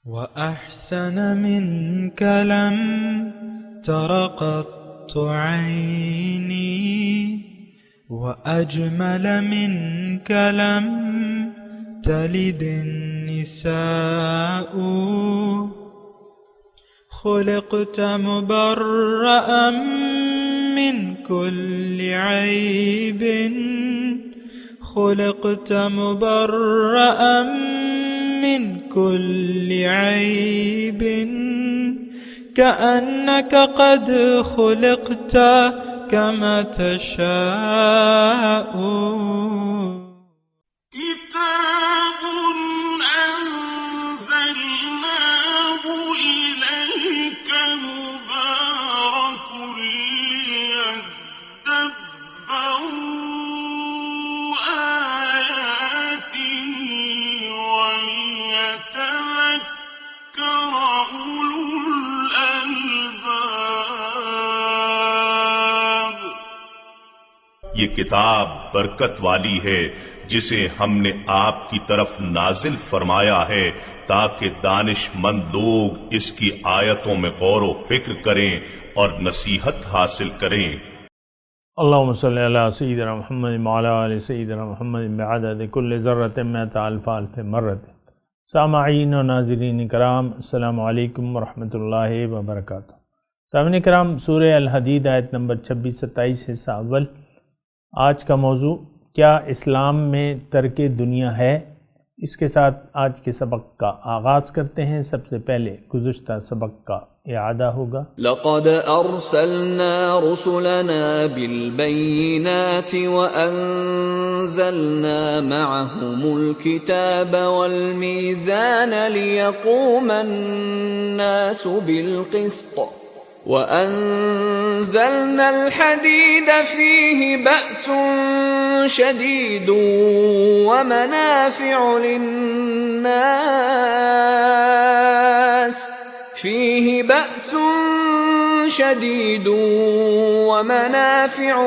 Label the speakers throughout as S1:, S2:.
S1: وأحسن منك لم تر قط عيني وأجمل منك لم تلد النساء خلقت مبرأ من كل عيب خلقت مبرأ من كل عيب كأنك قد خلقت كما تشاء
S2: كتاب أنزلناه إليك مبارك ليدبروا آياته وليتذكر أولو الألباب۔
S3: یہ کتاب برکت والی ہے جسے ہم نے آپ کی طرف نازل فرمایا ہے تاکہ دانش مند لوگ اس کی آیتوں میں غور و فکر کریں اور نصیحت حاصل کریں۔
S4: اللہم صلی علی سیدنا محمد وعلی آل سیدنا محمد بعدد کل ذرۃ مئۃ الف الف مرۃ۔ سامعین و ناظرین کرام، السلام علیکم ورحمۃ اللہ وبرکاتہ۔ سامعین کرام، سورہ الحدید آیت نمبر 26-27 حصہ اول۔ آج کا موضوع کیا اسلام میں ترک دنیا ہے؟ اس کے ساتھ آج کے سبق کا آغاز کرتے ہیں۔ سب سے پہلے گزشتہ سبق کا اعادہ ہوگا۔
S5: لقد ارسلنا رسلنا بالبينات وانزلنا معهم الكتاب والميزان ليقوم الناس بالقسط وأنزلنا الحديد فيه بأس شديد ومنافع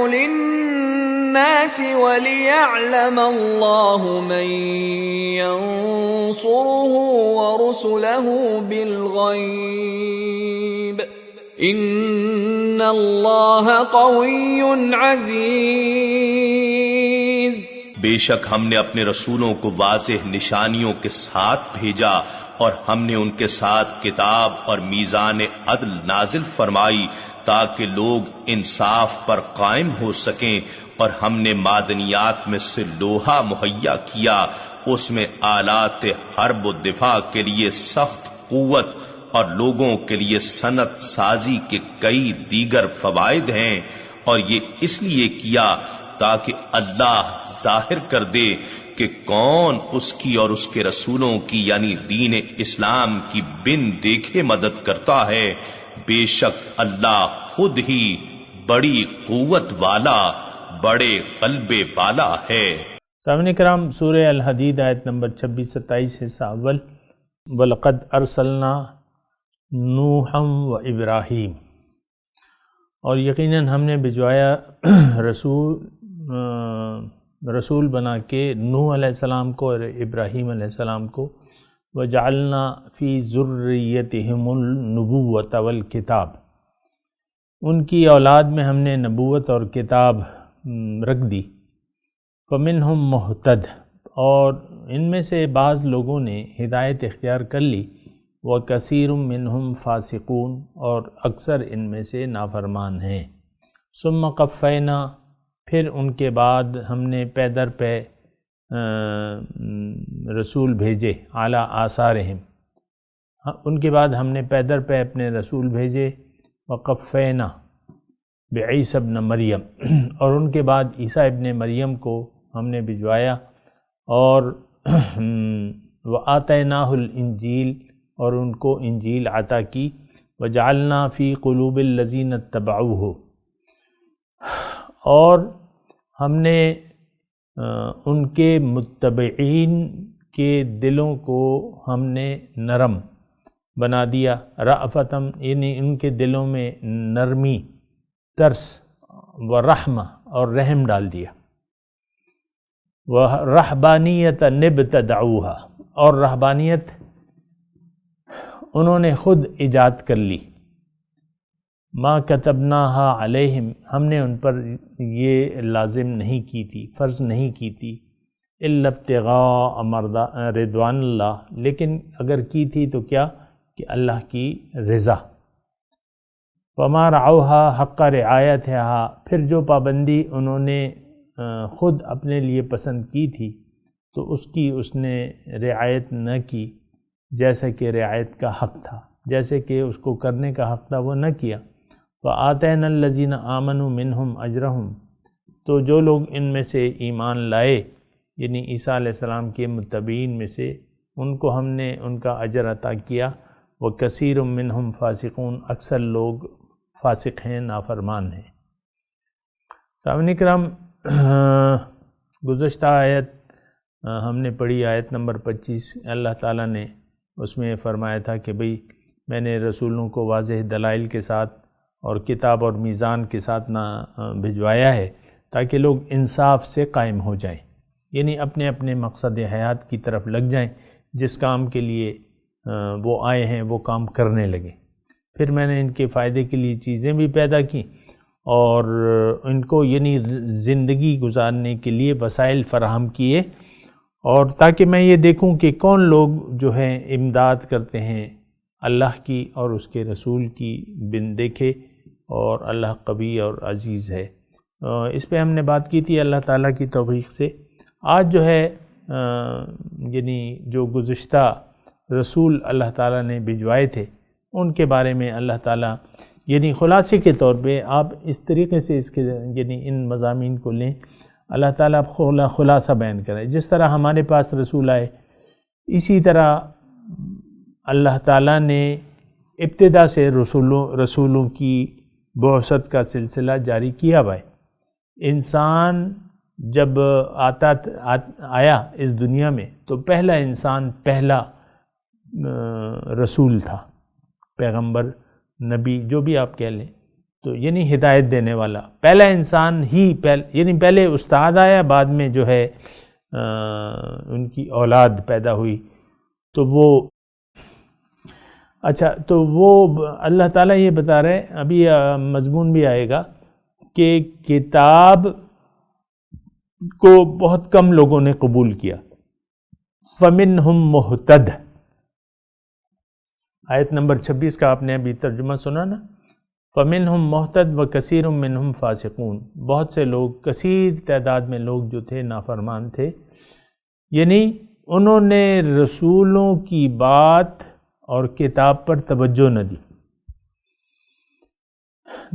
S5: للناس وليعلم الله من ينصره ورسله بالغيب ان اللہ قوی عزیز۔
S3: بے شک ہم نے اپنے رسولوں کو واضح نشانیوں کے ساتھ بھیجا اور ہم نے ان کے ساتھ کتاب اور میزان عدل نازل فرمائی تاکہ لوگ انصاف پر قائم ہو سکیں، اور ہم نے معدنیات میں سے لوہا مہیا کیا، اس میں آلات حرب و دفاع کے لیے سخت قوت اور لوگوں کے لیے صنعت سازی کے کئی دیگر فوائد ہیں، اور یہ اس لیے کیا تاکہ اللہ ظاہر کر دے کہ کون اس کی اور اس کے رسولوں کی یعنی دین اسلام کی بن دیکھے مدد کرتا ہے۔ بے شک اللہ خود ہی بڑی قوت والا، بڑے غلبے والا ہے۔
S4: سامعین کرام، سورہ الحدید آیت نمبر 26-27 حصہ اول۔ وَلَقَدْ أَرْسَلْنَا نوحًا وَإِبْرَاہیم، اور یقیناً ہم نے بھجوایا رسول بنا کے نوح علیہ السلام کو اور ابراہیم علیہ السلام کو۔ وَجَعَلْنَا فِي ذُرِّيَّتِهِمُ النُّبُوَّةَ وَالْكِتَابَ، ان کی اولاد میں ہم نے نبوت اور کتاب رکھ دی۔ فَمِنْهُمْ مُهْتَدٍ، اور ان میں سے بعض لوگوں نے ہدایت اختیار کر لی۔ وَكَثِيرٌ مِّنْهُمْ فَاسِقُونَ، اور اکثر ان میں سے نافرمان ہیں۔ ثُمَّ قَفَّيْنَا، پھر ان کے بعد ہم نے پے در پے رسول بھیجے۔ اعلیٰ آثارہم، ان کے بعد ہم نے پے در پے اپنے رسول بھیجے۔ وقفینا بعیسی ابن مریم، اور ان کے بعد عیسیٰ ابن مریم کو ہم نے بھجوایا۔ اور وآتیناہ الانجیل، اور ان کو انجیل عطا کی۔ وجعلنا فی قلوب الذین اتبعوہ، اور ہم نے ان کے متبعین کے دلوں کو ہم نے نرم بنا دیا۔ رأفتم، یعنی ان کے دلوں میں نرمی، ترس، ورحمہ، اور رحم ڈال دیا۔ وَرَحْبَانِيَّةً ابْتَدَعُوهَا، اور رہبانیت انہوں نے خود ایجاد کر لی. ما کتبناہا علیہم، ہم نے ان پر یہ لازم نہیں کی تھی، فرض نہیں کی تھی، الا ابتغاء رضوان اللہ، لیکن اگر کی تھی تو کیا کہ اللہ کی رضا. وما رعوہا حق رعایتہا، پھر جو پابندی انہوں نے خود اپنے لیے پسند کی تھی تو اس نے رعایت نہ کی جیسے کہ رعایت کا حق تھا، جیسے کہ اس کو کرنے کا حق تھا وہ نہ کیا. وآتینا الذین آمنوا منہم اجرہم، تو جو لوگ ان میں سے ایمان لائے یعنی عیسیٰ علیہ السلام کے متبعین میں سے، ان کو ہم نے ان کا اجر عطا کیا. وکثیر منہم فاسقون، اکثر لوگ فاسق ہیں، نافرمان ہیں. سامعین کرام، گزشتہ آیت ہم نے پڑھی، آیت نمبر 25. اللہ تعالیٰ نے اس میں فرمایا تھا کہ بھئی میں نے رسولوں کو واضح دلائل کے ساتھ اور کتاب اور میزان کے ساتھ بھجوایا ہے تاکہ لوگ انصاف سے قائم ہو جائیں، یعنی اپنے اپنے مقصد حیات کی طرف لگ جائیں، جس کام کے لیے وہ آئے ہیں وہ کام کرنے لگیں. پھر میں نے ان کے فائدے کے لیے چیزیں بھی پیدا کی اور ان کو یعنی زندگی گزارنے کے لیے وسائل فراہم کیے، اور تاکہ میں یہ دیکھوں کہ کون لوگ جو ہیں امداد کرتے ہیں اللہ کی اور اس کے رسول کی بن دیکھے، اور اللہ قوی اور عزیز ہے. اس پہ ہم نے بات کی تھی اللہ تعالیٰ کی توفیق سے. آج جو ہے یعنی جو گزشتہ رسول اللہ تعالیٰ نے بھجوائے تھے ان کے بارے میں اللہ تعالیٰ یعنی خلاصے کے طور پہ آپ اس طریقے سے اس کے یعنی ان مضامین کو لیں. اللہ تعالیٰ خلاصہ بیان کرے. جس طرح ہمارے پاس رسول آئے، اسی طرح اللہ تعالیٰ نے ابتدا سے رسولوں کی بعثت کا سلسلہ جاری کیا ہوا ہے. انسان جب آیا اس دنیا میں تو پہلا انسان پہلا رسول تھا، پیغمبر، نبی، جو بھی آپ کہہ لیں، تو یعنی ہدایت دینے والا پہلا انسان ہی یعنی پہلے استاد آیا، بعد میں جو ہے ان کی اولاد پیدا ہوئی. تو وہ تو وہ اللہ تعالیٰ یہ بتا رہے ہیں، ابھی مضمون بھی آئے گا کہ کتاب کو بہت کم لوگوں نے قبول کیا. فَمِنْهُمْ مُهْتَدٍ، آیت نمبر 26 کا آپ نے ابھی ترجمہ سنا نا. فَمِنْهُمْ مُهْتَدٍ وَكَثِيرٌ مِّنْهُمْ فَاسِقُونَ، بہت سے لوگ، کثیر تعداد میں لوگ جو تھے نافرمان تھے، یعنی انہوں نے رسولوں کی بات اور کتاب پر توجہ نہ دی.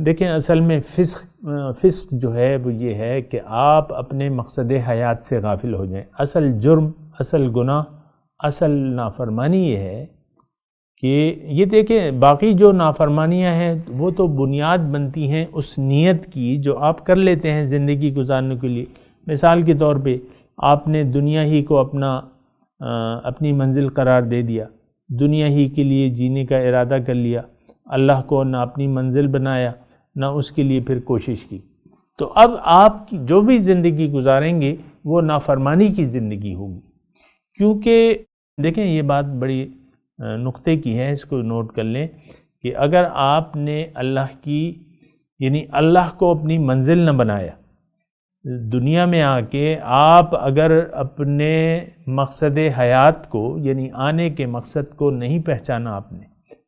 S4: دیکھیں اصل میں فسق جو ہے وہ یہ ہے کہ آپ اپنے مقصد حیات سے غافل ہو جائیں. اصل جرم، اصل گناہ، اصل نافرمانی یہ ہے کہ یہ دیکھیں باقی جو نافرمانیاں ہیں وہ تو بنیاد بنتی ہیں اس نیت کی جو آپ کر لیتے ہیں زندگی گزارنے کے لیے. مثال کے طور پہ آپ نے دنیا ہی کو اپنی منزل قرار دے دیا، دنیا ہی کے لیے جینے کا ارادہ کر لیا، اللہ کو نہ اپنی منزل بنایا نہ اس کے لیے پھر کوشش کی. تو اب آپ کی جو بھی زندگی گزاریں گے وہ نافرمانی کی زندگی ہوگی. کیونکہ دیکھیں یہ بات بڑی نقطے کی ہے، اس کو نوٹ کر لیں کہ اگر آپ نے اللہ کی یعنی اللہ کو اپنی منزل نہ بنایا دنیا میں آ کے، آپ اگر اپنے مقصد حیات کو یعنی آنے کے مقصد کو نہیں پہچانا آپ نے،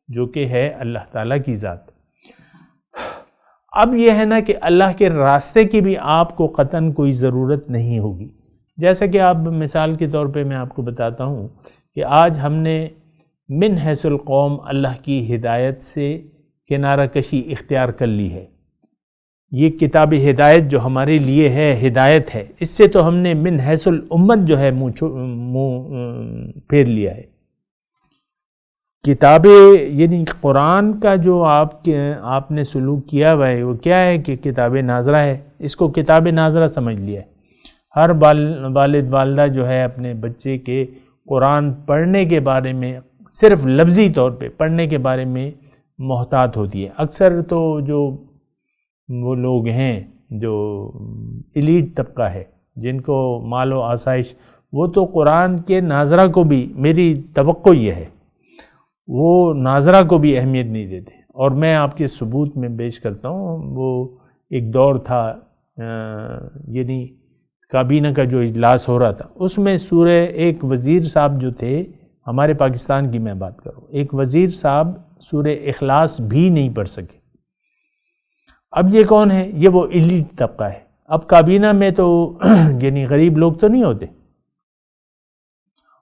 S4: جو کہ ہے اللہ تعالیٰ کی ذات، اب یہ ہے نا کہ اللہ کے راستے کی بھی آپ کو قطعاً کوئی ضرورت نہیں ہوگی. جیسا کہ آپ مثال کے طور پہ میں آپ کو بتاتا ہوں کہ آج ہم نے من حیث القوم اللہ کی ہدایت سے کنارہ کشی اختیار کر لی ہے. یہ کتاب ہدایت جو ہمارے لیے ہے ہدایت ہے، اس سے تو ہم نے من حیث الامت جو ہے منہ پھیر لیا ہے. کتاب یعنی قرآن کا جو آپ نے سلوک کیا ہوا ہے وہ کیا ہے کہ کتاب ناظرہ ہے، اس کو کتاب ناظرہ سمجھ لیا ہے. ہر والد والدہ جو ہے اپنے بچے کے قرآن پڑھنے کے بارے میں صرف لفظی طور پہ پڑھنے کے بارے میں محتاط ہوتی ہے. اکثر تو جو وہ لوگ ہیں جو ایلیٹ طبقہ ہے جن کو مال و آسائش، وہ تو قرآن کے ناظرہ کو بھی، میری توقع یہ ہے، وہ ناظرہ کو بھی اہمیت نہیں دیتے. اور میں آپ کے ثبوت میں پیش کرتا ہوں، وہ ایک دور تھا یعنی کابینہ کا جو اجلاس ہو رہا تھا، اس میں سورہ، ایک وزیر صاحب جو تھے ہمارے پاکستان کی میں بات کروں، ایک وزیر صاحب سورہ اخلاص بھی نہیں پڑھ سکے. اب یہ کون ہے؟ یہ وہ ایلیٹ طبقہ ہے. اب کابینہ میں تو یعنی غریب لوگ تو نہیں ہوتے،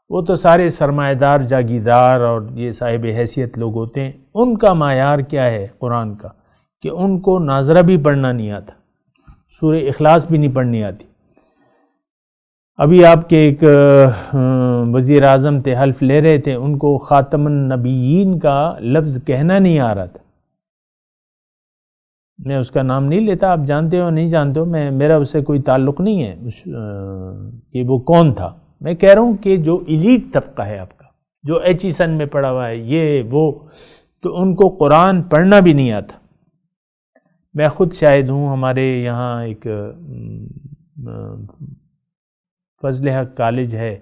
S4: وہ تو سارے سرمایہ دار، جاگیردار اور یہ صاحب حیثیت لوگ ہوتے ہیں. ان کا معیار کیا ہے قرآن کا کہ ان کو ناظرہ بھی پڑھنا نہیں آتا، سورہ اخلاص بھی نہیں پڑھنی آتی. ابھی آپ کے ایک وزیر اعظم تھے، حلف لے رہے تھے، ان کو خاتم النبیین کا لفظ کہنا نہیں آ رہا تھا. میں اس کا نام نہیں لیتا، آپ جانتے ہو نہیں جانتے ہو، میرا اس سے کوئی تعلق نہیں ہے کہ وہ کون تھا. میں کہہ رہا ہوں کہ جو ایلیٹ طبقہ ہے آپ کا، جو ایچیسن میں پڑھا ہوا ہے، یہ وہ، تو ان کو قرآن پڑھنا بھی نہیں آتا. میں خود شاہد ہوں، ہمارے یہاں ایک فضل حق کالج ہے،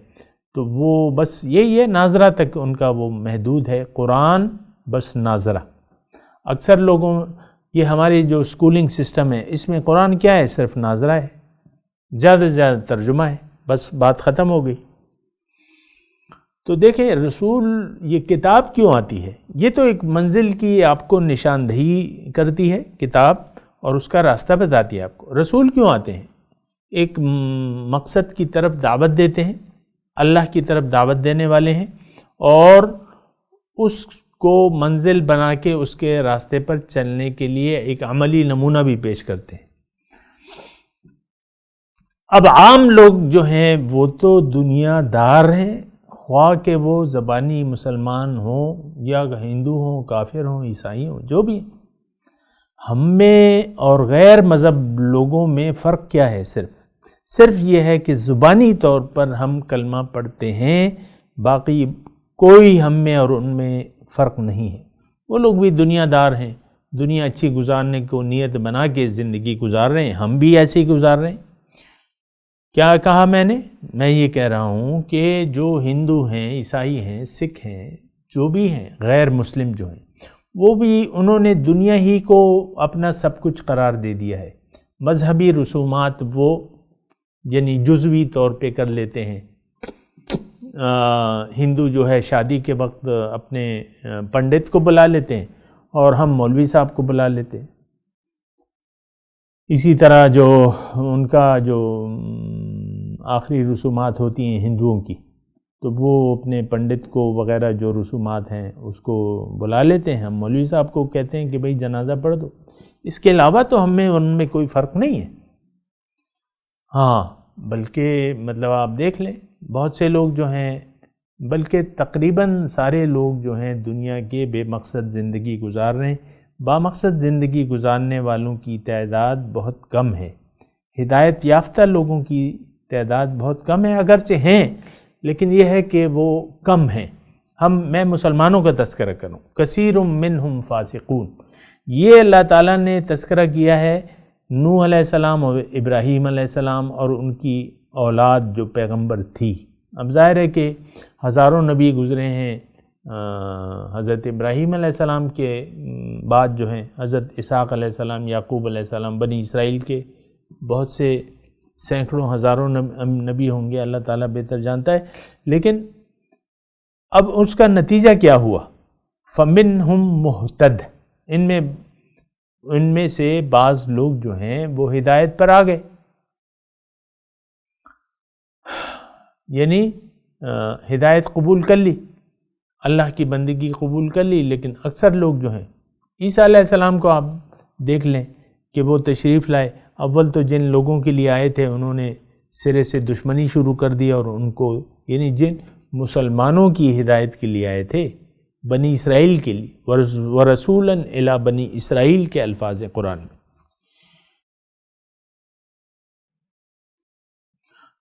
S4: تو وہ بس یہی ہے، ناظرہ تک ان کا وہ محدود ہے، قرآن بس ناظرہ. اکثر لوگوں، یہ ہماری جو اسکولنگ سسٹم ہے، اس میں قرآن کیا ہے؟ صرف ناظرہ ہے، زیادہ سے زیادہ ترجمہ ہے، بس بات ختم ہو گئی. تو دیکھیں رسول، یہ کتاب کیوں آتی ہے؟ یہ تو ایک منزل کی آپ کو نشاندہی کرتی ہے کتاب، اور اس کا راستہ بتاتی ہے آپ کو. رسول کیوں آتے ہیں؟ ایک مقصد کی طرف دعوت دیتے ہیں، اللہ کی طرف دعوت دینے والے ہیں، اور اس کو منزل بنا کے اس کے راستے پر چلنے کے لیے ایک عملی نمونہ بھی پیش کرتے ہیں. اب عام لوگ جو ہیں وہ تو دنیا دار ہیں، خواہ کہ وہ زبانی مسلمان ہوں یا ہندو ہوں، کافر ہوں، عیسائی ہوں، جو بھی. ہم میں اور غیر مذہب لوگوں میں فرق کیا ہے؟ صرف یہ ہے کہ زبانی طور پر ہم کلمہ پڑھتے ہیں، باقی کوئی ہم میں اور ان میں فرق نہیں ہے. وہ لوگ بھی دنیا دار ہیں، دنیا اچھی گزارنے کو نیت بنا کے زندگی گزار رہے ہیں، ہم بھی ایسے ہی گزار رہے ہیں. کیا کہا میں نے؟ میں یہ کہہ رہا ہوں کہ جو ہندو ہیں، عیسائی ہیں، سکھ ہیں، جو بھی ہیں غیر مسلم جو ہیں، وہ بھی انہوں نے دنیا ہی کو اپنا سب کچھ قرار دے دیا ہے. مذہبی رسومات وہ یعنی جزوی طور پہ کر لیتے ہیں. ہندو جو ہے شادی کے وقت اپنے پنڈت کو بلا لیتے ہیں، اور ہم مولوی صاحب کو بلا لیتے ہیں. اسی طرح جو ان کا جو آخری رسومات ہوتی ہیں ہندوؤں کی، تو وہ اپنے پنڈت کو وغیرہ جو رسومات ہیں اس کو بلا لیتے ہیں. ہم مولوی صاحب کو کہتے ہیں کہ بھئی جنازہ پڑھ دو. اس کے علاوہ تو ہم میں ان میں کوئی فرق نہیں ہے. ہاں، بلکہ مطلب آپ دیکھ لیں، بہت سے لوگ جو ہیں، بلکہ تقریباً سارے لوگ جو ہیں دنیا کے بے مقصد زندگی گزار رہے ہیں. بامقصد زندگی گزارنے والوں کی تعداد بہت کم ہے. ہدایت یافتہ لوگوں کی تعداد بہت کم ہے، اگرچہ ہیں، لیکن یہ ہے کہ وہ کم ہیں. میں مسلمانوں کا تذکرہ کروں، کثیر منہم فاسقون. یہ اللہ تعالیٰ نے تذکرہ کیا ہے نوح علیہ السلام اور ابراہیم علیہ السلام اور ان کی اولاد جو پیغمبر تھی. اب ظاہر ہے کہ ہزاروں نبی گزرے ہیں. حضرت ابراہیم علیہ السلام کے بعد جو ہیں حضرت اسحاق علیہ السلام، یعقوب علیہ السلام، بنی اسرائیل کے بہت سے سینکڑوں ہزاروں نبی ہوں گے، اللہ تعالیٰ بہتر جانتا ہے. لیکن اب اس کا نتیجہ کیا ہوا؟ فَمِنْهُمْ مُهْتَدٍ. ان میں سے بعض لوگ جو ہیں وہ ہدایت پر آ گئے، یعنی ہدایت قبول کر لی، اللہ کی بندگی قبول کر لی. لیکن اکثر لوگ جو ہیں، عیسیٰ علیہ السلام کو آپ دیکھ لیں کہ وہ تشریف لائے، اول تو جن لوگوں کے لیے آئے تھے انہوں نے سرے سے دشمنی شروع کر دی، اور ان کو یعنی جن مسلمانوں کی ہدایت کے لیے آئے تھے، بنی اسرائیل کے لیے، وَرَسُولًا إِلَىٰ بنی اسرائیل کے الفاظ قرآن میں.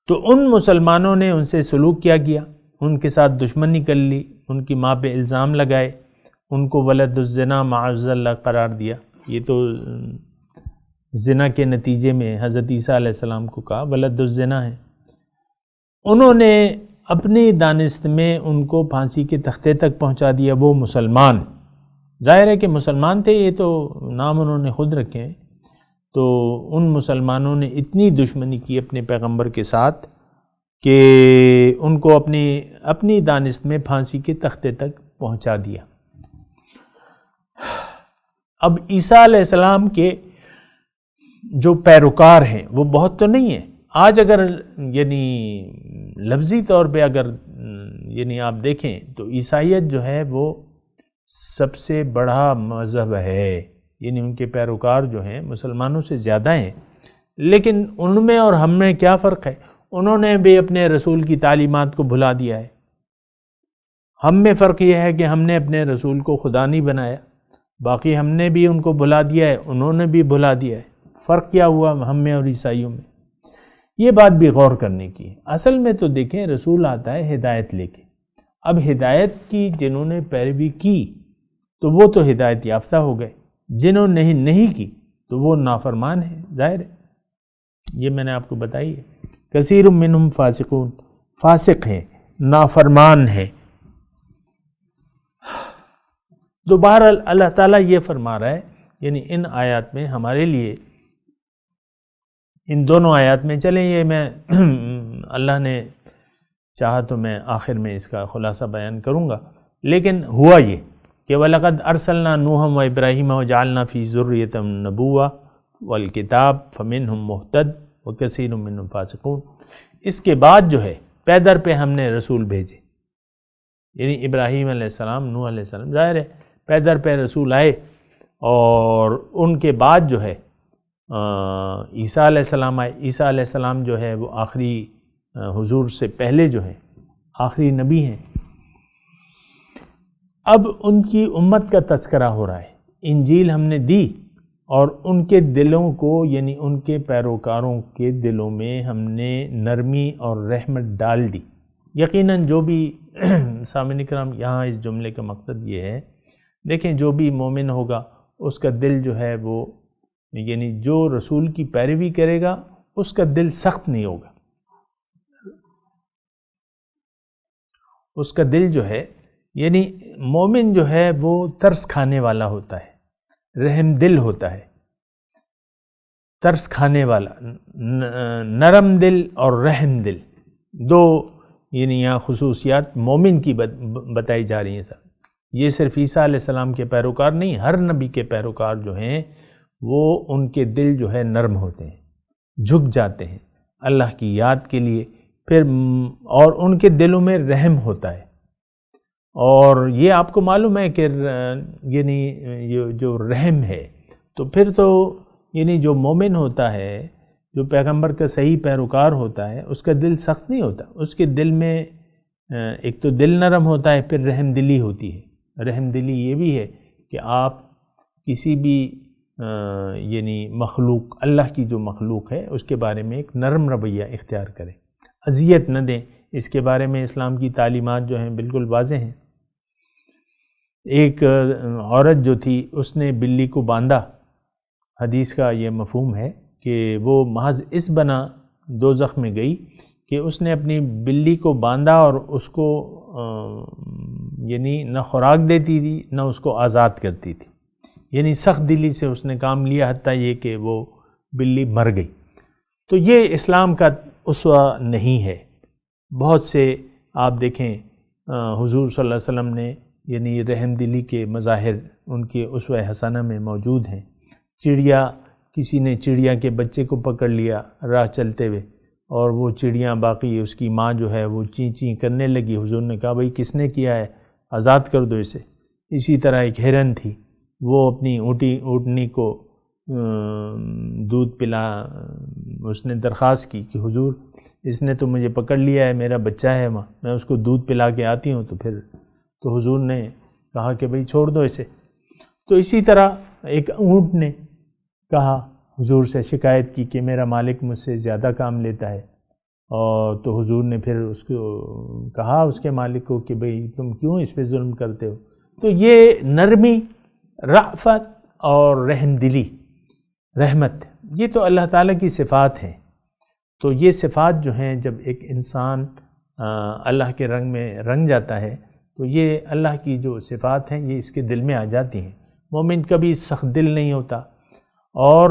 S4: تو ان مسلمانوں نے ان سے سلوک کیا، ان کے ساتھ دشمنی کر لی، ان کی ماں پہ الزام لگائے، ان کو ولد الزنا معاذ اللہ قرار دیا. یہ تو زنا کے نتیجے میں حضرت عیسیٰ علیہ السلام کو کہا ولد الزنا ہے. انہوں نے اپنی دانست میں ان کو پھانسی کے تختے تک پہنچا دیا، وہ مسلمان، ظاہر ہے کہ مسلمان تھے، یہ تو نام انہوں نے خود رکھے ہیں، تو ان مسلمانوں نے اتنی دشمنی کی اپنے پیغمبر کے ساتھ کہ ان کو اپنی دانست میں پھانسی کے تختے تک پہنچا دیا۔ اب عیسیٰ علیہ السلام کے جو پیروکار ہیں وہ بہت تو نہیں ہیں۔ آج اگر یعنی لفظی طور پہ اگر یعنی آپ دیکھیں تو عیسائیت جو ہے وہ سب سے بڑا مذہب ہے، یعنی ان کے پیروکار جو ہیں مسلمانوں سے زیادہ ہیں، لیکن ان میں اور ہم میں کیا فرق ہے؟ انہوں نے بھی اپنے رسول کی تعلیمات کو بھلا دیا ہے۔ ہم میں فرق یہ ہے کہ ہم نے اپنے رسول کو خدا نہیں بنایا، باقی ہم نے بھی ان کو بھلا دیا ہے، انہوں نے بھی بھلا دیا ہے۔ فرق کیا ہوا ہم میں اور عیسائیوں میں؟ یہ بات بھی غور کرنے کی ہے۔ اصل میں تو دیکھیں رسول آتا ہے ہدایت لے کے، اب ہدایت کی جنہوں نے پیروی کی تو وہ تو ہدایت یافتہ ہو گئے، جنہوں نے نہیں کی تو وہ نافرمان ہیں، ظاہر ہے، یہ میں نے آپ کو بتائی ہے۔ کثیر منہم فاسقون، فاسق ہیں، نافرمان ہیں۔ دوبارہ اللہ تعالیٰ یہ فرما رہا ہے، یعنی ان آیات میں ہمارے لیے، ان دونوں آیات میں، چلیں یہ میں اللہ نے چاہا تو میں آخر میں اس کا خلاصہ بیان کروں گا، لیکن ہوا یہ کہ وَلَقَدْ أَرْسَلْنَا نُوحًا وَإِبْرَاهِيمَ وَجَعَلْنَا فِي ذُرِّيَّتِهِمُ النُّبُوَّةَ وَالْكِتَابَ فَمِنْهُمْ مُهْتَدٍ وَكَثِيرٌ مِّنْهُمْ فَاسِقُونَ۔ اس کے بعد جو ہے پیدر پہ ہم نے رسول بھیجے، یعنی ابراہیم علیہ السلام، نوح علیہ السلام، ظاہر ہے پیدر پہ رسول آئے، اور ان کے بعد جو ہے عیسیٰ علیہ السلام آئے۔ عیسیٰ علیہ السلام جو ہے وہ آخری حضور سے پہلے جو ہیں آخری نبی ہیں۔ اب ان کی امت کا تذکرہ ہو رہا ہے، انجیل ہم نے دی اور ان کے دلوں کو، یعنی ان کے پیروکاروں کے دلوں میں ہم نے نرمی اور رحمت ڈال دی۔ یقیناً جو بھی سامعین کرام، یہاں اس جملے کا مقصد یہ ہے، دیکھیں جو بھی مومن ہوگا اس کا دل جو ہے وہ، یعنی جو رسول کی پیروی کرے گا اس کا دل سخت نہیں ہوگا، اس کا دل جو ہے، یعنی مومن جو ہے وہ ترس کھانے والا ہوتا ہے، رحم دل ہوتا ہے، ترس کھانے والا، نرم دل اور رحم دل، دو یعنی یہاں خصوصیات مومن کی بتائی جا رہی ہیں سر۔ یہ صرف عیسیٰ علیہ السلام کے پیروکار نہیں، ہر نبی کے پیروکار جو ہیں وہ ان کے دل جو ہے نرم ہوتے ہیں، جھک جاتے ہیں اللہ کی یاد کے لیے، پھر اور ان کے دلوں میں رحم ہوتا ہے۔ اور یہ آپ کو معلوم ہے کہ یعنی یہ جو رحم ہے، تو پھر تو یعنی جو مومن ہوتا ہے، جو پیغمبر کا صحیح پیروکار ہوتا ہے، اس کا دل سخت نہیں ہوتا، اس کے دل میں ایک تو دل نرم ہوتا ہے، پھر رحم دلی ہوتی ہے۔ رحم دلی یہ بھی ہے کہ آپ کسی بھی یعنی مخلوق، اللہ کی جو مخلوق ہے اس کے بارے میں ایک نرم رویہ اختیار کریں، اذیت نہ دیں۔ اس کے بارے میں اسلام کی تعلیمات جو ہیں بالکل واضح ہیں۔ ایک عورت جو تھی اس نے بلی کو باندھا، حدیث کا یہ مفہوم ہے کہ وہ محض اس بنا دوزخ میں گئی کہ اس نے اپنی بلی کو باندھا اور اس کو یعنی نہ خوراک دیتی تھی نہ اس کو آزاد کرتی تھی، یعنی سخت دلی سے اس نے کام لیا، حتیٰ یہ کہ وہ بلی مر گئی۔ تو یہ اسلام کا اسوہ نہیں ہے۔ بہت سے آپ دیکھیں حضور صلی اللہ علیہ وسلم نے یعنی رحم دلی کے مظاہر ان کے اسوہ حسنہ میں موجود ہیں۔ چڑیا، کسی نے چڑیا کے بچے کو پکڑ لیا راہ چلتے ہوئے، اور وہ چڑیاں باقی اس کی ماں جو ہے وہ چیں چیں کرنے لگی، حضور نے کہا بھائی کس نے کیا ہے، آزاد کر دو اسے۔ اسی طرح ایک ہرن تھی، وہ اپنی اونٹنی کو دودھ پلا، اس نے درخواست کی کہ حضور اس نے تو مجھے پکڑ لیا ہے، میرا بچہ ہے وہاں، میں اس کو دودھ پلا کے آتی ہوں، تو حضور نے کہا کہ بھئی چھوڑ دو اسے۔ تو اسی طرح ایک اونٹ نے کہا حضور سے، شکایت کی کہ میرا مالک مجھ سے زیادہ کام لیتا ہے، اور تو حضور نے پھر اس کو کہا اس کے مالک کو کہ بھئی تم کیوں اس پہ ظلم کرتے ہو۔ تو یہ نرمی، رأفت اور رحم دلی، رحمت، یہ تو اللہ تعالیٰ کی صفات ہیں۔ تو یہ صفات جو ہیں جب ایک انسان اللہ کے رنگ میں رنگ جاتا ہے تو یہ اللہ کی جو صفات ہیں یہ اس کے دل میں آ جاتی ہیں۔ مومن کبھی سخت دل نہیں ہوتا اور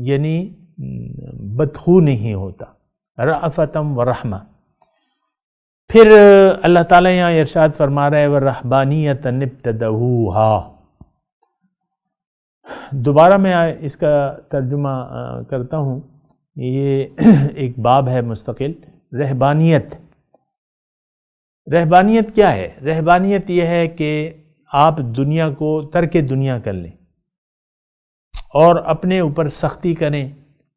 S4: یعنی بدخو نہیں ہوتا، رأفتم و رحمہ۔ پھر اللہ تعالیٰ یہاں ارشاد فرما رہا ہے وَالرَّحْبَانِيَّةَ ابْتَدَعُوهَا۔ دوبارہ میں اس کا ترجمہ کرتا ہوں، یہ ایک باب ہے مستقل، رہبانیت۔ رہبانیت کیا ہے؟ رہبانیت یہ ہے کہ آپ دنیا کو ترک دنیا کر لیں اور اپنے اوپر سختی کریں،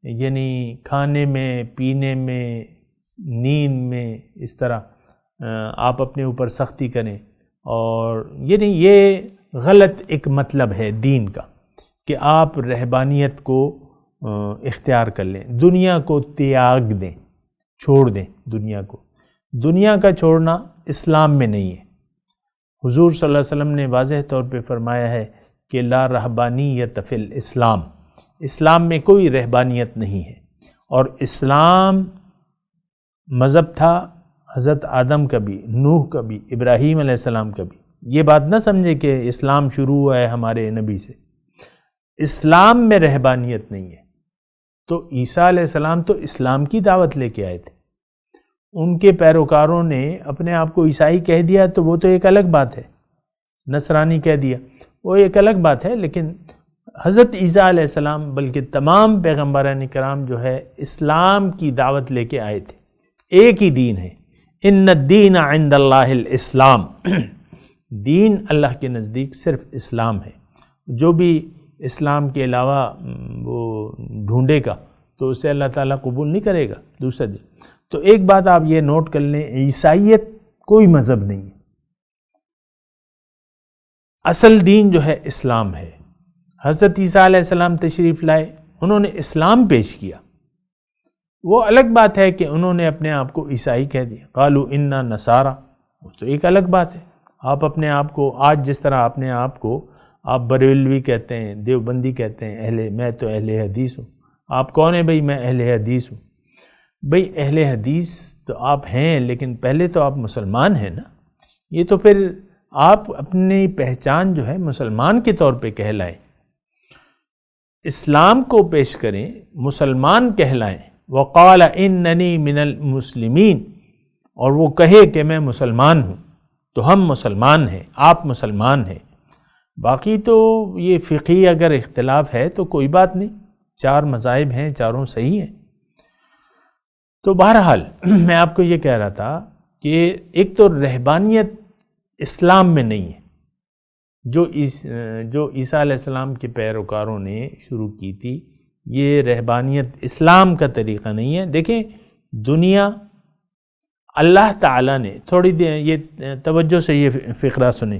S4: یعنی کھانے میں، پینے میں، نیند میں، اس طرح آپ اپنے اوپر سختی کریں۔ اور یعنی یہ غلط ایک مطلب ہے دین کا کہ آپ رہبانیت کو اختیار کر لیں، دنیا کو تیاگ دیں، چھوڑ دیں دنیا کو۔ دنیا کا چھوڑنا اسلام میں نہیں ہے۔ حضور صلی اللہ علیہ وسلم نے واضح طور پہ فرمایا ہے کہ لا رہبانیت فی الاسلام، اسلام میں کوئی رہبانیت نہیں ہے۔ اور اسلام مذہب تھا حضرت آدم کا بھی، نوح کا بھی، ابراہیم علیہ السلام کا بھی۔ یہ بات نہ سمجھے کہ اسلام شروع ہوا ہے ہمارے نبی سے۔ اسلام میں رہبانیت نہیں ہے۔ تو عیسیٰ علیہ السلام تو اسلام کی دعوت لے کے آئے تھے، ان کے پیروکاروں نے اپنے آپ کو عیسائی کہہ دیا تو وہ تو ایک الگ بات ہے، نصرانی کہہ دیا وہ ایک الگ بات ہے، لیکن حضرت عیسیٰ علیہ السلام بلکہ تمام پیغمبران کرام جو ہے اسلام کی دعوت لے کے آئے تھے۔ ایک ہی دین ہے، ان الدین عند اللہ الاسلام، دین اللہ کے نزدیک صرف اسلام ہے۔ جو بھی اسلام کے علاوہ وہ ڈھونڈے گا تو اسے اللہ تعالیٰ قبول نہیں کرے گا دوسرا دین۔ تو ایک بات آپ یہ نوٹ کر لیں، عیسائیت کوئی مذہب نہیں ہے، اصل دین جو ہے اسلام ہے۔ حضرت عیسیٰ علیہ السلام تشریف لائے، انہوں نے اسلام پیش کیا، وہ الگ بات ہے کہ انہوں نے اپنے آپ کو عیسائی کہہ دیا، قالوا انا نصارا، وہ تو ایک الگ بات ہے۔ آپ اپنے آپ کو آج جس طرح اپنے آپ کو آپ بریلوی کہتے ہیں، دیوبندی کہتے ہیں، میں تو اہل حدیث ہوں۔ آپ کون ہیں بھئی؟ میں اہل حدیث ہوں۔ بھئی اہل حدیث تو آپ ہیں، لیکن پہلے تو آپ مسلمان ہیں نا۔ یہ تو پھر آپ اپنی پہچان جو ہے مسلمان کے طور پہ کہلائیں، اسلام کو پیش کریں، مسلمان کہلائیں۔ وقال اننی من المسلمین، اور وہ کہے کہ میں مسلمان ہوں، تو ہم مسلمان ہیں، آپ مسلمان ہیں۔ باقی تو یہ فقہی اگر اختلاف ہے تو کوئی بات نہیں، چار مذاہب ہیں، چاروں صحیح ہیں۔ تو بہرحال میں آپ کو یہ کہہ رہا تھا کہ ایک تو رہبانیت اسلام میں نہیں ہے، جو عیسیٰ علیہ السلام کے پیروکاروں نے شروع کی تھی، یہ رہبانیت اسلام کا طریقہ نہیں ہے۔ دیکھیں دنیا، اللہ تعالیٰ نے تھوڑی دیر یہ توجہ سے یہ فقرہ سنیں،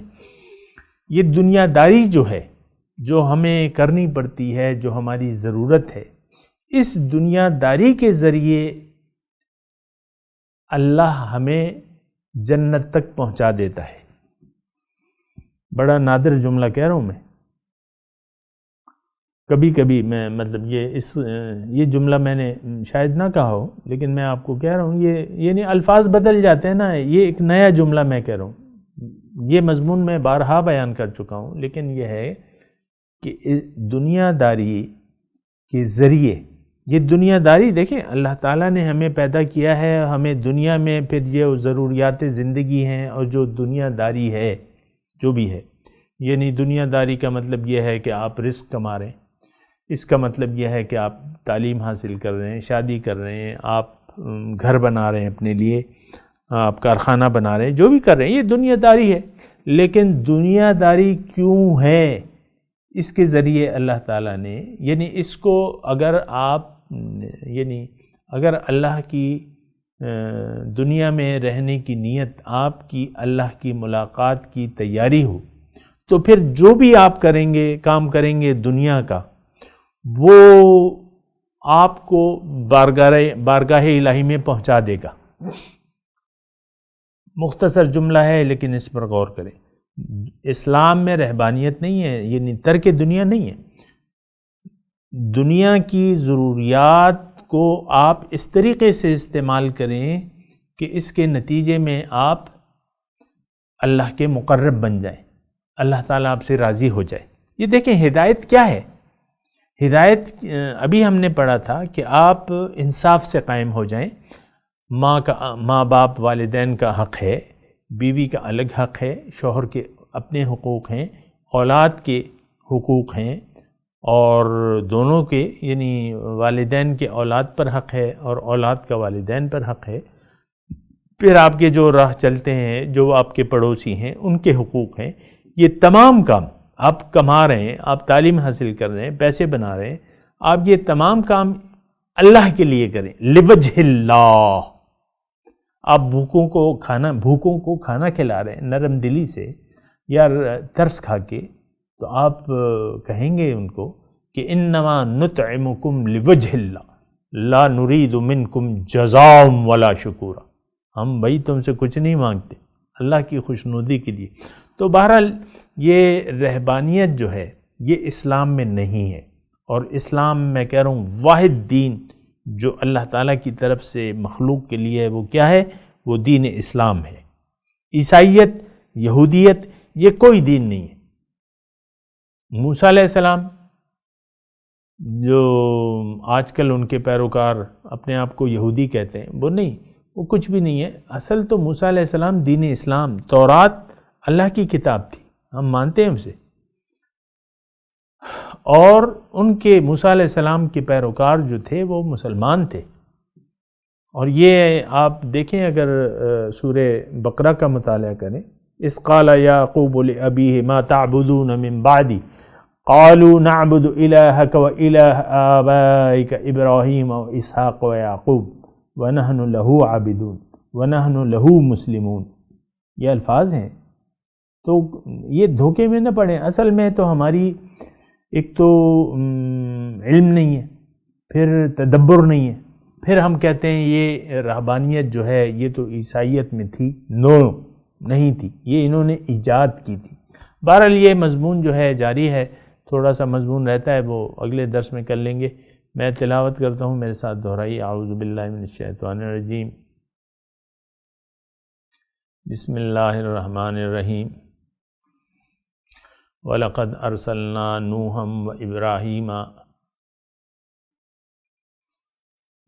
S4: یہ دنیا داری جو ہے، جو ہمیں کرنی پڑتی ہے، جو ہماری ضرورت ہے، اس دنیا داری کے ذریعے اللہ ہمیں جنت تک پہنچا دیتا ہے۔ بڑا نادر جملہ کہہ رہا ہوں میں، کبھی کبھی میں مطلب یہ جملہ میں نے شاید نہ کہا ہو، لیکن میں آپ کو کہہ رہا ہوں، یہ یعنی الفاظ بدل جاتے ہیں نا، یہ ایک نیا جملہ میں کہہ رہا ہوں، یہ مضمون میں بارہا بیان کر چکا ہوں، لیکن یہ ہے کہ دنیا داری کے ذریعے، یہ دنیا داری دیکھیں اللہ تعالیٰ نے ہمیں پیدا کیا ہے، ہمیں دنیا میں پھر یہ ضروریات زندگی ہیں، اور جو دنیا داری ہے جو بھی ہے، یعنی دنیا داری کا مطلب یہ ہے کہ آپ رزق کما رہے ہیں، اس کا مطلب یہ ہے کہ آپ تعلیم حاصل کر رہے ہیں، شادی کر رہے ہیں، آپ گھر بنا رہے ہیں اپنے لیے، آپ کارخانہ بنا رہے ہیں، جو بھی کر رہے ہیں، یہ دنیا داری ہے۔ لیکن دنیا داری کیوں ہے؟ اس کے ذریعے اللہ تعالیٰ نے، یعنی اس کو اگر آپ اگر اللہ کی دنیا میں رہنے کی نیت، آپ کی اللہ کی ملاقات کی تیاری ہو، تو پھر جو بھی آپ کریں گے، کام کریں گے دنیا کا، وہ آپ کو بارگاہ الہی میں پہنچا دے گا۔ مختصر جملہ ہے لیکن اس پر غور کریں۔ اسلام میں رہبانیت نہیں ہے، یعنی ترک دنیا نہیں ہے۔ دنیا کی ضروریات کو آپ اس طریقے سے استعمال کریں کہ اس کے نتیجے میں آپ اللہ کے مقرب بن جائیں، اللہ تعالیٰ آپ سے راضی ہو جائے۔ یہ دیکھیں ہدایت کیا ہے۔ ہدایت ابھی ہم نے پڑھا تھا کہ آپ انصاف سے قائم ہو جائیں۔ ماں باپ والدین کا حق ہے، بیوی کا الگ حق ہے، شوہر کے اپنے حقوق ہیں، اولاد کے حقوق ہیں، اور دونوں کے یعنی والدین کے اولاد پر حق ہے اور اولاد کا والدین پر حق ہے۔ پھر آپ کے جو راہ چلتے ہیں، جو آپ کے پڑوسی ہیں، ان کے حقوق ہیں۔ یہ تمام کام آپ کما رہے ہیں، آپ تعلیم حاصل کر رہے ہیں، پیسے بنا رہے ہیں، آپ یہ تمام کام اللہ کے لیے کریں، لوجہ اللہ۔ آپ بھوکوں کو کھانا کھلا رہے ہیں نرم دلی سے یا ترس کھا کے، تو آپ کہیں گے ان کو کہ انما نطعمکم لوجہ اللہ لا نرید منکم جزاء ولا شکورا، ہم بھائی تم سے کچھ نہیں مانگتے، اللہ کی خوشنودی کے لیے۔ تو بہرحال یہ رہبانیت جو ہے یہ اسلام میں نہیں ہے، اور اسلام میں کہہ رہا ہوں واحد دین جو اللہ تعالیٰ کی طرف سے مخلوق کے لیے ہے وہ کیا ہے؟ وہ دین اسلام ہے۔ عیسائیت، یہودیت یہ کوئی دین نہیں ہے۔ موسیٰ علیہ السلام جو آج کل ان کے پیروکار اپنے آپ کو یہودی کہتے ہیں، وہ نہیں، وہ کچھ بھی نہیں ہے۔ اصل تو موسیٰ علیہ السلام دین اسلام، تورات اللہ کی کتاب تھی، ہم مانتے ہیں اسے، اور ان کے موسیٰ علیہ السلام کے پیروکار جو تھے وہ مسلمان تھے۔ اور یہ آپ دیکھیں اگر سورہ بقرہ کا مطالعہ کریں، اذ قال یعقوب لأبیہ ما تعبدون من بعدی قالوا نعبد الہک و الہ آبائک ابراہیم و اسحاق و یعقوب ونحن لہ عابدون ونحن لہ مسلمون، یہ الفاظ ہیں۔ تو یہ دھوکے میں نہ پڑیں، اصل میں تو ہماری ایک تو علم نہیں ہے، پھر تدبر نہیں ہے، پھر ہم کہتے ہیں یہ رہبانیت جو ہے یہ تو عیسائیت میں تھی، نہیں تھی، یہ انہوں نے ایجاد کی تھی۔ بہرحال یہ مضمون جو ہے جاری ہے، تھوڑا سا مضمون رہتا ہے، وہ اگلے درس میں کر لیں گے۔ میں تلاوت کرتا ہوں، میرے ساتھ دہرائی، اعوذ باللہ من الشیطان الرجیم، بسم اللہ الرحمن الرحیم، وَلَقَدْ أَرْسَلْنَا نُوحًا وَإِبْرَاهِيمَ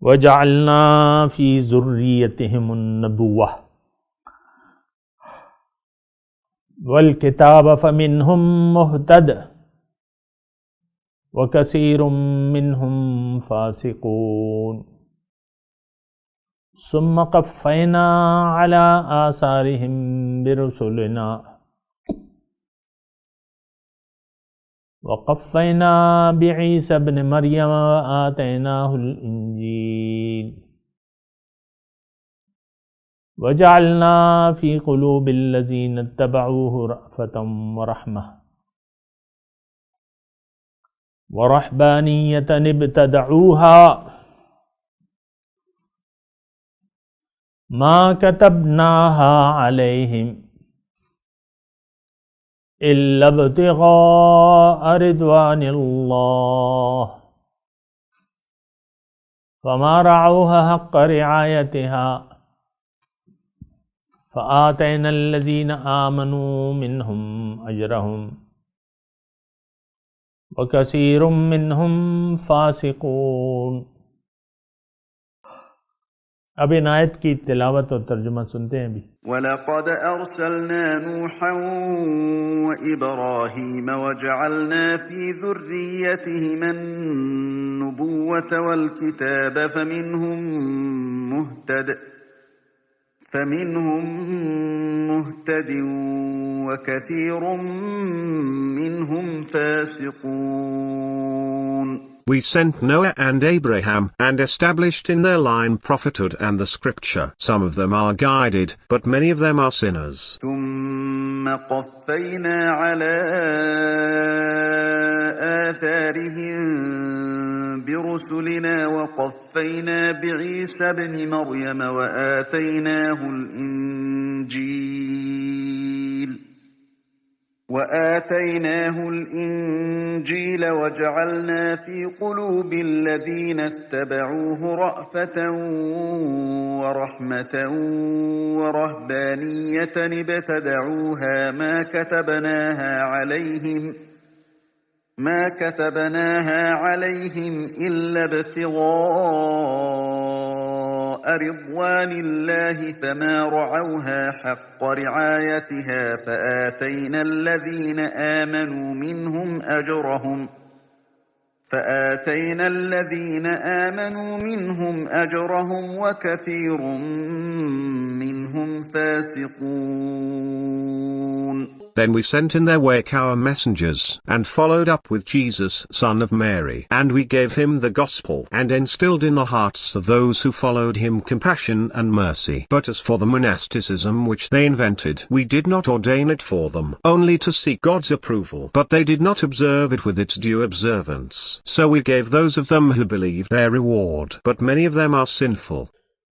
S4: وَجَعَلْنَا فِي ذُرِّيَّتِهِمُ النُّبُوَّةَ وَالْكِتَابَ فَمِنْهُمْ مُهْتَدٍ وَكَثِيرٌ مِّنْهُمْ فَاسِقُونَ ثُمَّ قَفَّيْنَا عَلَىٰ آثَارِهِمْ بِرُسُلِنَا وَقَفَّيْنَا بِعِيسَى ابْنِ مَرْيَمَ وَآتَيْنَاهُ الْإِنْجِيلَ وَجَعَلْنَا فِي قُلُوبِ الَّذِينَ اتَّبَعُوهُ رَأْفَةً وَرَحْمَةً وَرَهْبَانِيَّةً ابْتَدَعُوهَا مَا كَتَبْنَاهَا عَلَيْهِمْ إِلَّا ابْتِغَاءَ رِضْوَانِ اللَّهِ فَمَا رَعَوْهَا حَقَّ رِعَایَتِهَا فَآتَيْنَا الَّذِينَ آمَنُوا مِنْهُمْ أَجْرَهُمْ وَكَثِيرٌ مِّنْهُمْ فَاسِقُونَ۔ اب ان آیت کی تلاوت اور ترجمہ سنتے ہیں بھی۔
S2: وَلَقَدْ أَرْسَلْنَا نُوحًا وَإِبْرَاهِيمَ وَجَعَلْنَا فِي ذُرِّيَّتِهِمَا النُّبُوَّةَ وَالْكِتَابَ فَمِنْهُمْ مُهْتَدٍ وَكَثِيرٌ مِّنْهُمْ فَاسِقُونَ۔
S6: We sent Noah and Abraham, and established in their line prophethood and the scripture. Some of them are guided, but many of them are sinners.
S2: ثُمَّ قَفَّيْنَا عَلَىٰ آثَارِهِم بِرُسُلِنَا وَقَفَّيْنَا بِعِيسَى ابْنِ مَرْيَمَ وآتيناه الإنجيل وجعلنا في قلوب الذين اتبعوه رأفة ورحمة ورهبانية ابتدعوها ما كتبناها عليهم إلا ابتغاء رضوان الله فما رعوها حق رعايتها فآتينا الذين آمنوا منهم أجرهم وكثير منهم فاسقون.
S6: Then we sent in their wake our messengers, and followed up with Jesus, son of Mary, and we gave him the gospel, and instilled in the hearts of those who followed him compassion and mercy. But as for the monasticism which they invented, we did not ordain it for them, only to seek God's approval. But they did not observe it with its due observance. So we gave those of them who believed their reward, but many of them are sinful.